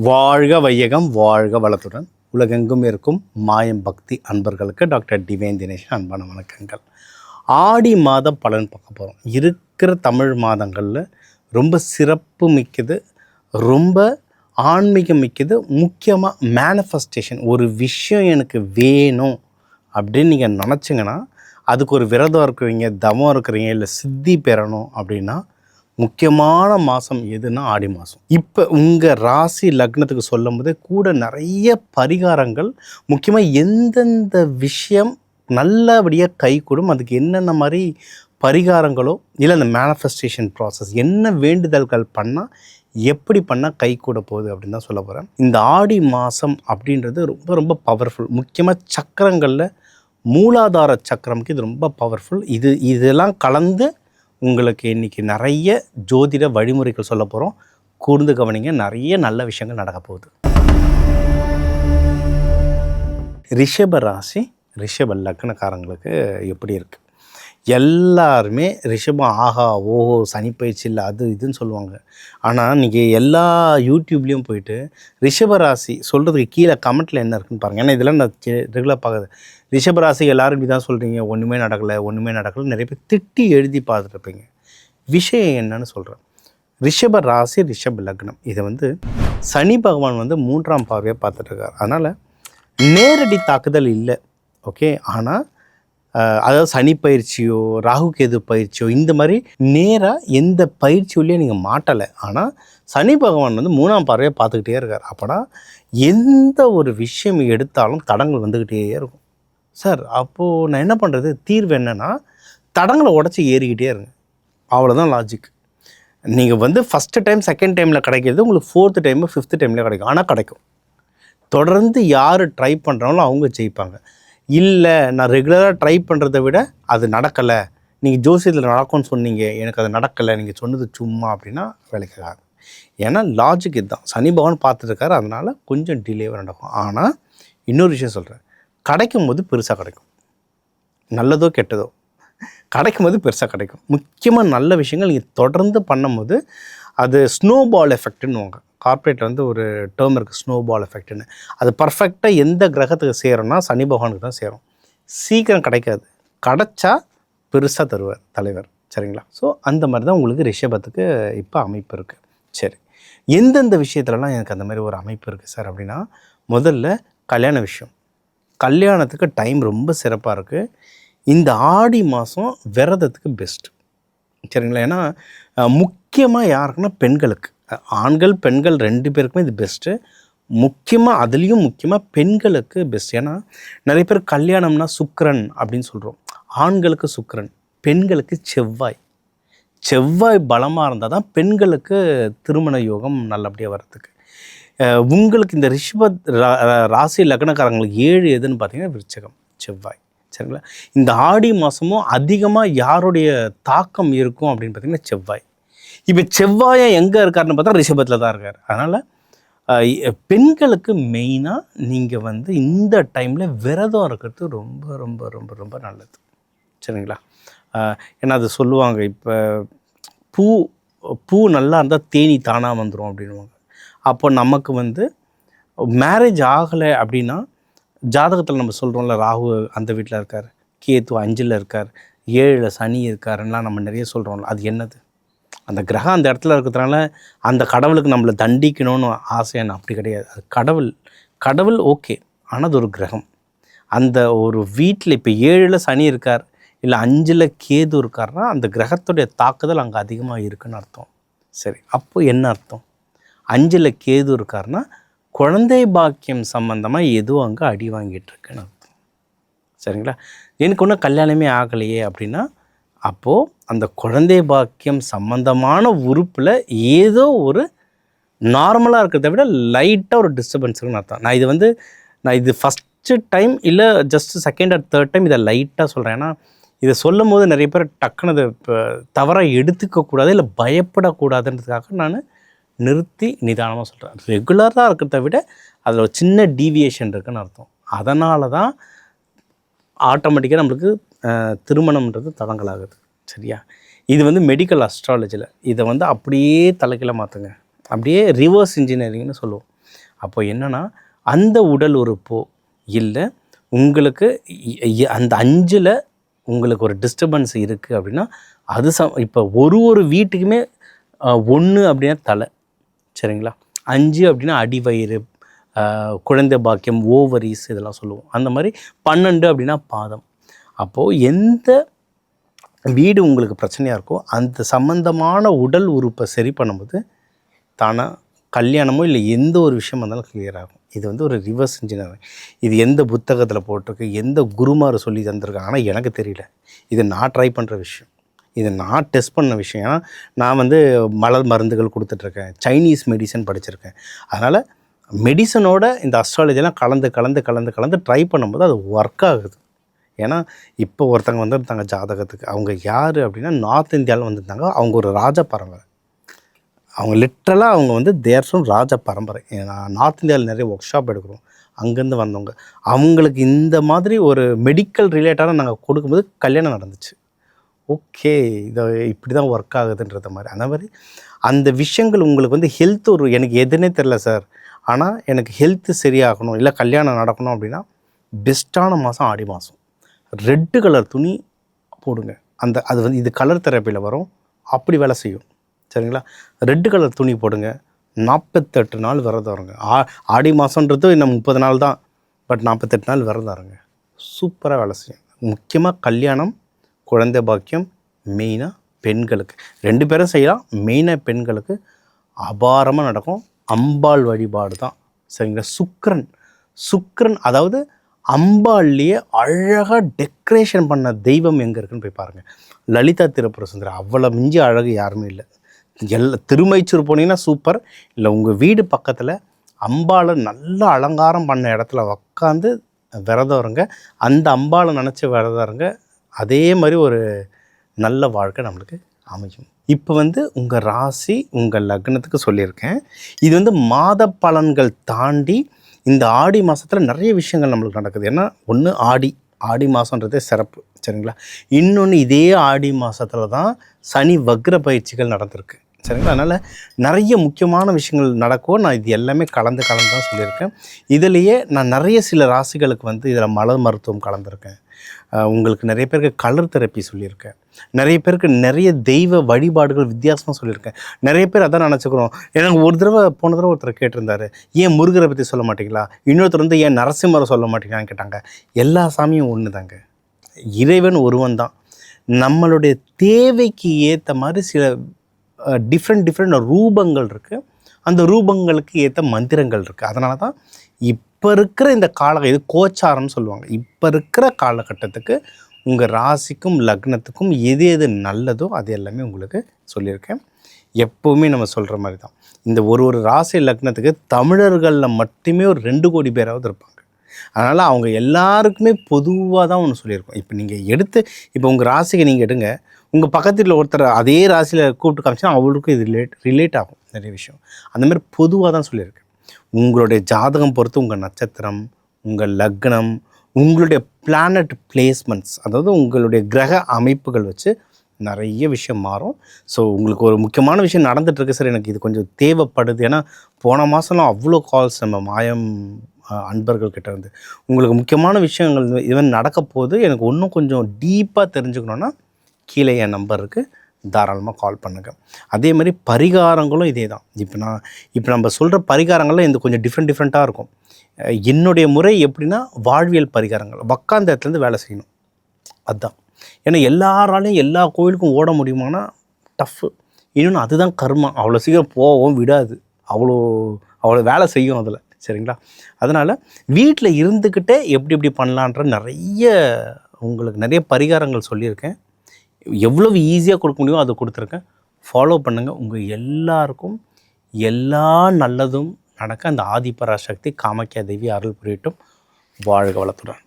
வாழ்க வையகம் வாழ்க வளத்துடன் உலகெங்கும் இருக்கும் மாயம் பக்தி அன்பர்களுக்கு டாக்டர் டிவைன் தினேஷ் அன்பான வணக்கங்கள். ஆடி மாத பலன் பார்க்க போகிறோம். இருக்கிற தமிழ் மாதங்களில் ரொம்ப சிறப்பு மிக்கது, ரொம்ப ஆன்மீகம் மிக்கது. முக்கியமாக மேனிஃபெஸ்டேஷன், ஒரு விஷயம் எனக்கு வேணும் அப்படின்னு நீங்கள் நினச்சிங்கன்னா, அதுக்கு ஒரு விரதம் இருக்கிறீங்க, தவம் இருக்கிறீங்க, இல்லை சித்தி பெறணும் அப்படின்னா முக்கியமான மாதம் எதுனா ஆடி மாதம். இப்போ உங்கள் ராசி லக்னத்துக்கு சொல்லும் போதே கூட நிறைய பரிகாரங்கள், முக்கியமாக எந்தெந்த விஷயம் நல்லபடியாக கை கூடும், அதுக்கு என்னென்ன மாதிரி பரிகாரங்களோ இல்லை அந்த மேனிஃபெஸ்டேஷன் ப்ராசஸ் என்ன வேண்டுதல்கள் பண்ணால் எப்படி பண்ணால் கை கூட போகுது அப்படின்னு தான் சொல்ல போகிறேன். இந்த ஆடி மாதம் அப்படின்றது ரொம்ப ரொம்ப பவர்ஃபுல். முக்கியமாக சக்கரங்களில் மூலாதார சக்கரமுக்கு இது ரொம்ப பவர்ஃபுல். இதெல்லாம் கலந்து உங்களுக்கு இன்றைக்கி நிறைய ஜோதிட வழிமுறைகள் சொல்ல போகிறோம். கூர்ந்து கவனிங்க, நிறைய நல்ல விஷயங்கள் நடக்க போகுது. ரிஷப ராசி, ரிஷப லக்னக்காரங்களுக்கு எப்படி இருக்குது? எல்லாருமே ரிஷபம் ஆஹா ஓஹோ சனி பயிற்சி இல்லை அது இதுன்னு சொல்லுவாங்க. ஆனால் நீங்கள் எல்லா யூடியூப்லேயும் போயிட்டு ரிஷபராசி சொல்கிறதுக்கு கீழே கமெண்ட்டில் என்ன இருக்குன்னு பாருங்கள். ஏன்னா இதெல்லாம் நான் ரெகுலராக பார்க்குது. ரிஷபராசி எல்லோரும் இப்படி தான் சொல்கிறீங்க, ஒன்றுமே நடக்கலை நிறைய பேர் திட்டி எழுதி பார்த்துட்ருப்பீங்க. விஷயம் என்னன்னு சொல்கிறேன். ரிஷப ராசி, ரிஷப லக்னம், இதை சனி பகவான் 3ஆம் பார்வையாக பார்த்துட்ருக்கார். அதனால் நேரடி தாக்குதல் இல்லை, ஓகே. ஆனால் அதாவது சனி பயிற்சியோ ராகு கேது பயிற்சியோ இந்த மாதிரி நேராக எந்த பயிற்சியிலையும் நீங்கள் மாட்டலை. ஆனால் சனி பகவான் 3ஆம் பார்வையாக பார்த்துக்கிட்டே இருக்கார். அப்போனா எந்த ஒரு விஷயம் எடுத்தாலும் தடங்கள் வந்துக்கிட்டே இருக்கும். சார் அப்போது நான் என்ன பண்ணுறது? தீர்வு என்னென்னா தடங்களை உடச்சி ஏறிக்கிட்டே இருங்க, அவ்வளோதான் லாஜிக். நீங்கள் ஃபஸ்ட்டு டைம் செகண்ட் டைமில் கிடைக்கிறது உங்களுக்கு 4th டைமு 5th டைமில் கிடைக்கும். ஆனால் கிடைக்கும். தொடர்ந்து யார் ட்ரை பண்ணுறாங்களோ அவங்க ஜெயிப்பாங்க. இல்லை நான் ரெகுலராக ட்ரை பண்ணுறத விட அது நடக்கலை, நீங்கள் ஜோசியத்தில் நடக்கும்னு சொன்னீங்க, எனக்கு அது நடக்கலை, நீங்கள் சொன்னது சும்மா அப்படின்னா வேலைக்காது. ஏன்னா லாஜிக் இதுதான். சனி பகவான் பார்த்துருக்காரு, அதனால் கொஞ்சம் டிலேவாக நடக்கும். ஆனால் இன்னொரு விஷயம் சொல்கிறேன், கிடைக்கும் போது பெருசாக கிடைக்கும். நல்லதோ கெட்டதோ கிடைக்கும் போது பெருசாக கிடைக்கும். முக்கியமாக நல்ல விஷயங்கள் நீங்கள் தொடர்ந்து பண்ணும்போது அது ஸ்னோபால் எஃபெக்ட்டுன்னுவாங்க. கார்ப்பரேட்டில் ஒரு டேர்ம் இருக்குது, ஸ்னோபால் எஃபெக்ட்னு. அது பர்ஃபெக்டாக எந்த கிரகத்துக்கு சேரும்னா சனி பகவானுக்கு தான் சேரும். சீக்கிரம் கிடைக்காது, கிடைச்சா பெருசாக தருவார் தலைவர், சரிங்களா? ஸோ அந்த மாதிரி தான் உங்களுக்கு ரிஷபத்துக்கு இப்போ அமைப்பு இருக்குது. சரி, எந்தெந்த விஷயத்துலலாம் எனக்கு அந்த மாதிரி ஒரு அமைப்பு இருக்குது சார் அப்படின்னா, முதல்ல கல்யாண விஷயம். கல்யாணத்துக்கு டைம் ரொம்ப சிறப்பாக இருக்குது. இந்த ஆடி மாதம் விரதத்துக்கு பெஸ்ட்டு, சரிங்களா? ஏன்னா முக்கியமாக யாருக்குன்னா பெண்களுக்கு, ஆண்கள் பெண்கள் 2 பேருக்குமே இது பெஸ்ட்டு. முக்கியமாக அதுலேயும் முக்கியமாக பெண்களுக்கு பெஸ்ட். ஏன்னா நிறைய பேர் கல்யாணம்னா சுக்கிரன் அப்படின்னு சொல்கிறோம். ஆண்களுக்கு சுக்கிரன், பெண்களுக்கு செவ்வாய். செவ்வாய் பலமாக இருந்தால் தான் பெண்களுக்கு திருமண யோகம் நல்லபடியாக வர்றதுக்கு. உங்களுக்கு இந்த ரிஷப ராசி லக்னக்காரங்களுக்கு 7 எதுன்னு பார்த்தீங்கன்னா விருச்சகம், செவ்வாய், சரிங்களா? இந்த ஆடி மாதமும் அதிகமாக யாருடைய தாக்கம் இருக்கும் அப்படின்னு பார்த்தீங்கன்னா செவ்வாய். இப்போ செவ்வாயை எங்கே இருக்காருன்னு பார்த்தா ரிஷபத்தில் தான் இருக்கார். அதனால் பெண்களுக்கு மெயினாக நீங்கள் இந்த டைமில் விரதம் இருக்கிறது ரொம்ப ரொம்ப ரொம்ப ரொம்ப நல்லது, சரிங்களா? ஏன்னா அது சொல்லுவாங்க, இப்போ பூ நல்லா இருந்தால் தேனி தானாக வந்துடும் அப்படின்வாங்க. அப்போ நமக்கு மேரேஜ் ஆகலை அப்படின்னா ஜாதகத்தில் நம்ம சொல்கிறோம்ல, ராகு அந்த வீட்டில் இருக்கார், கேத்து 5ல் இருக்கார், 7ல் சனி இருக்காருன்னா நம்ம நிறைய சொல்கிறோம்ல. அது என்னது? அந்த கிரகம் அந்த இடத்துல இருக்கிறதுனால அந்த கடவுளுக்கு நம்மளை தண்டிக்கணும்னு ஆசையான அப்படி கிடையாது. அது கடவுள் ஓகே, ஆனால் அது ஒரு கிரகம். அந்த ஒரு வீட்டில் இப்போ 7ல் சனி இருக்கார் இல்லை 5ல் கேது இருக்காருன்னா அந்த கிரகத்துடைய தாக்குதல் அங்கே அதிகமாக இருக்குதுன்னு அர்த்தம். சரி, அப்போது என்ன அர்த்தம்? 5ல் கேது இருக்காருன்னா குழந்தை பாக்கியம் சம்மந்தமாக எதுவும் அங்கே அடி வாங்கிட்டு இருக்குன்னு அர்த்தம், சரிங்களா? எனக்கு ஒன்றும் கல்யாணமே ஆகலையே அப்படின்னா அப்போது அந்த குழந்தை பாக்கியம் சம்மந்தமான உறுப்பில் ஏதோ ஒரு நார்மலாக இருக்கிறத விட லைட்டாக ஒரு டிஸ்டர்பன்ஸ் இருக்குன்னு அர்த்தம். நான் இது ஃபஸ்ட்டு டைம் இல்லை just second or third time இதை லைட்டாக சொல்கிறேன். ஏன்னா இதை சொல்லும் போது நிறைய பேர் டக்குன்னு அதை தவறாக எடுத்துக்கக்கூடாது இல்லை பயப்படக்கூடாதுன்றதுக்காக நான் நிறுத்தி நிதானமாக சொல்கிறேன். ரெகுலராக இருக்கிறத விட அதில் ஒரு சின்ன டீவியேஷன் இருக்குதுன்னு அர்த்தம். அதனால தான் ஆட்டோமேட்டிக்காக நம்மளுக்கு திருமணம்ன்றது தடங்கலாகுது, சரியா? இது மெடிக்கல் அஸ்ட்ராலஜியில் இதை அப்படியே தலைக்கீழ மாற்றுங்க, அப்படியே ரிவர்ஸ் இன்ஜினியரிங்னு சொல்லுவோம். அப்போ என்னென்னா அந்த உடல் உறுப்போ இல்லை உங்களுக்கு அந்த 5ல் உங்களுக்கு ஒரு டிஸ்டர்பன்ஸ் இருக்குது அப்படின்னா அது இப்போ ஒரு வீட்டுக்குமே 1 அப்படின்னா தலை, சரிங்களா, 5 அப்படின்னா அடிவயிறு, குழந்தை பாக்கியம், ஓவரிஸ் இதெல்லாம் சொல்லுவோம். அந்த மாதிரி 12 அப்படின்னா பாதம். அப்போது எந்த வீடு உங்களுக்கு பிரச்சனையாக இருக்கோ அந்த சம்மந்தமான உடல் உறுப்பை சரி பண்ணும்போது தானாக கல்யாணமோ இல்லை எந்த ஒரு விஷயம் இருந்தாலும் கிளியர் ஆகும். இது வந்து ஒரு ரிவர்ஸ் இன்ஜினியரிங். இது எந்த புத்தகத்தில் போட்டிருக்கு, எந்த குருமார் சொல்லி தந்திருக்காங்க, ஆனால் எனக்கு தெரியல. இது நான் ட்ரை பண்ணுற விஷயம், இது நான் டெஸ்ட் பண்ண விஷயம். ஏன்னா நான் வந்து மலர் மருந்துகள் கொடுத்துட்ருக்கேன், சைனீஸ் மெடிசன் படிச்சிருக்கேன். அதனால் மெடிசனோட இந்த அஸ்ட்ராலஜிலாம் கலந்து ட்ரை பண்ணும்போது அது ஒர்க் ஆகுது. ஏன்னா இப்போ ஒருத்தங்க வந்துருந்தாங்க ஜாதகத்துக்கு, அவங்க யார் அப்படின்னா நார்த் இந்தியாவில் வந்திருந்தாங்க. அவங்க ஒரு ராஜ பரம்பரை, அவங்க லிட்ரலாக அவங்க வந்து தேர்ஸும் ராஜ பரம்பரை. நான் நார்த் இந்தியாவில் நிறைய ஒர்க் ஷாப் எடுக்கிறோம், அங்கேருந்து வந்தவங்க. அவங்களுக்கு இந்த மாதிரி ஒரு மெடிக்கல் ரிலேட்டடாக நாங்கள் கொடுக்கும்போது கல்யாணம் நடந்துச்சு. ஓகே, இதை இப்படி தான் ஒர்க் ஆகுதுன்றத மாதிரி. அந்த மாதிரி அந்த விஷயங்கள் உங்களுக்கு வந்து ஹெல்த் ஒரு எனக்கு எதுனே தெரில சார், ஆனால் எனக்கு ஹெல்த்து சரியாகணும் இல்லை கல்யாணம் நடக்கணும் அப்படின்னா பெஸ்ட்டான மாதம் ஆடி மாதம். ரெட்டு கலர் துணி போடுங்க. அது வந்து இது கலர் தெரப்பியில் வரும், அப்படி வேலை செய்யும், சரிங்களா. ரெட்டு கலர் துணி போடுங்க, 48 நாள் விரதம் இருங்க. ஆடி மாதன்றது இன்னும் 30 நாள் தான், பட் 48 நாள் விரதம் இருங்க, சூப்பராக வேலை செய்யும். முக்கியமாக கல்யாணம், குழந்தை பாக்கியம், மெயினாக பெண்களுக்கு 2 பேரும் செய்யலாம், மெயினாக பெண்களுக்கு அபாரமாக நடக்கும். அம்பாள் வழிபாடு தான், சரிங்களா. சுக்கிரன் அதாவது அம்பாள்லேயே அழகாக டெக்கரேஷன் பண்ண தெய்வம் எங்கே இருக்குன்னு போய் பாருங்கள். லலிதா திரிபுர சுந்தரி, அவ்வளோ மிஞ்சி அழகு யாருமே இல்லை. திருமைச்சூர் போனீங்கன்னா சூப்பர், இல்லை உங்கள் வீடு பக்கத்தில் அம்பாளை நல்லா அலங்காரம் பண்ண இடத்துல உக்காந்து விரதம் இருங்க. அந்த அம்பாளை நினச்சி விரதம் இருங்க, அதே மாதிரி ஒரு நல்ல வாழ்க்கை நம்மளுக்கு அமையும். இப்போ வந்து உங்கள் ராசி உங்கள் லக்னத்துக்கு சொல்லியிருக்கேன். இது வந்து மாத பலன்கள் தாண்டி இந்த ஆடி மாதத்தில் நிறைய விஷயங்கள் நம்மளுக்கு நடக்குது. ஏன்னா ஒன்று ஆடி மாதன்றதே சிறப்பு, சரிங்களா. இன்னொன்று இதே ஆடி மாதத்தில் தான் சனி வக்ர பயிற்சிகள் நடந்திருக்கு, சரிங்களா. அதனால் நிறைய முக்கியமான விஷயங்கள் நடக்கும். நான் இது எல்லாமே கலந்து தான் சொல்லியிருக்கேன். இதிலேயே நான் நிறைய சில ராசிகளுக்கு வந்து இதில் மலர் மருத்துவம் கலந்துருக்கேன். உங்களுக்கு நிறைய பேருக்கு கலர் தெரப்பி சொல்லியிருக்கேன். நிறைய பேருக்கு நிறைய தெய்வ வழிபாடுகள் வித்தியாசமாக சொல்லியிருக்கேன். நிறைய பேர் அதான் நினச்சிக்கிறோம். எனக்கு போன தடவை ஒருத்தர் கேட்டிருந்தார், ஏன் முருகரை பற்றி சொல்ல மாட்டீங்களா, இன்னொருத்தர் வந்து ஏன் நரசிம்மரை சொல்ல மாட்டீங்களான்னு கேட்டாங்க. எல்லா சாமியும் ஒன்று தாங்க, இறைவன் ஒருவன் தான். நம்மளுடைய தேவைக்கு ஏற்ற மாதிரி சில டிஃப்ரெண்ட் ரூபங்கள் இருக்குது, அந்த ரூபங்களுக்கு ஏற்ற மந்திரங்கள் இருக்குது. அதனால தான் இப்போ இருக்கிற இந்த இது கோச்சாரம்னு சொல்லுவாங்க. இப்போ இருக்கிற காலகட்டத்துக்கு உங்கள் ராசிக்கும் லக்னத்துக்கும் எது நல்லதோ அது எல்லாமே உங்களுக்கு சொல்லியிருக்கேன். எப்போவுமே நம்ம சொல்கிற மாதிரி தான், இந்த ஒரு ராசி லக்னத்துக்கு தமிழர்களில் மட்டுமே ஒரு 2 கோடி பேராவது இருப்பாங்க. அதனால் அவங்க எல்லாருக்குமே பொதுவாக தான் ஒன்று சொல்லியிருக்கோம். இப்போ நீங்கள் இப்போ உங்கள் ராசிக்கு நீங்கள் எடுங்க, உங்கள் பக்கத்தில் ஒருத்தர் அதே ராசியில் கூப்பிட்டு காமிச்சா அவங்களுக்கும் இது ரிலேட் ஆகும் நிறைய விஷயம். அந்தமாதிரி பொதுவாக தான் சொல்லியிருக்கேன். உங்களுடைய ஜாதகம் பொறுத்து உங்கள் நட்சத்திரம், உங்கள் லக்னம், உங்களுடைய பிளானட் பிளேஸ்மெண்ட்ஸ், அதாவது உங்களுடைய கிரக அமைப்புகள் வச்சு நிறைய விஷயம் மாறும். ஸோ உங்களுக்கு ஒரு முக்கியமான விஷயம் நடந்துகிட்ருக்கு சார், எனக்கு இது கொஞ்சம் தேவைப்படுது. ஏன்னா போன மாதம்லாம் அவ்வளோ கால்ஸ் நம்ம மாயம் அன்பர்கள்கிட்ட இருந்து உங்களுக்கு முக்கியமான விஷயங்கள் இவன் நடக்க போது, எனக்கு இன்னும் கொஞ்சம் டீப்பாக தெரிஞ்சுக்கணுன்னா கீழே என் நம்பர் இருக்குது, தாராளமாக கால் பண்ணுங்கள். அதே மாதிரி பரிகாரங்களும் இதே தான். இப்போ நம்ம சொல்கிற பரிகாரங்கள்லாம் இந்த கொஞ்சம் டிஃப்ரெண்ட்டாக இருக்கும். என்னுடைய முறை எப்படின்னா வாழ்வியல் பரிகாரங்கள், உக்காந்த இடத்துலேருந்து வேலை செய்யணும், அதுதான். ஏன்னா எல்லாராலையும் எல்லா கோயிலுக்கும் ஓட முடியுமானா டஃப்பு. இன்னொன்று அதுதான் கர்மா, அவ்வளோ சீக்கிரம் போவோம் விடாது, அவ்வளோ வேலை செய்யும் அதில், சரிங்களா. அதனால் வீட்டில் இருந்துக்கிட்டே எப்படி பண்ணலான்ற உங்களுக்கு நிறைய பரிகாரங்கள் சொல்லியிருக்கேன். எவ்வளவு ஈஸியாக கொடுக்க முடியுமோ அதை கொடுத்துருக்கேன். ஃபாலோ பண்ணுங்கள். உங்கள் எல்லாருக்கும் எல்லா நல்லதும் நடக்க அந்த ஆதிபராசக்தி காமாக்கியா தேவி அருள் புரியட்டும். வாழ்க வளத்துடன்.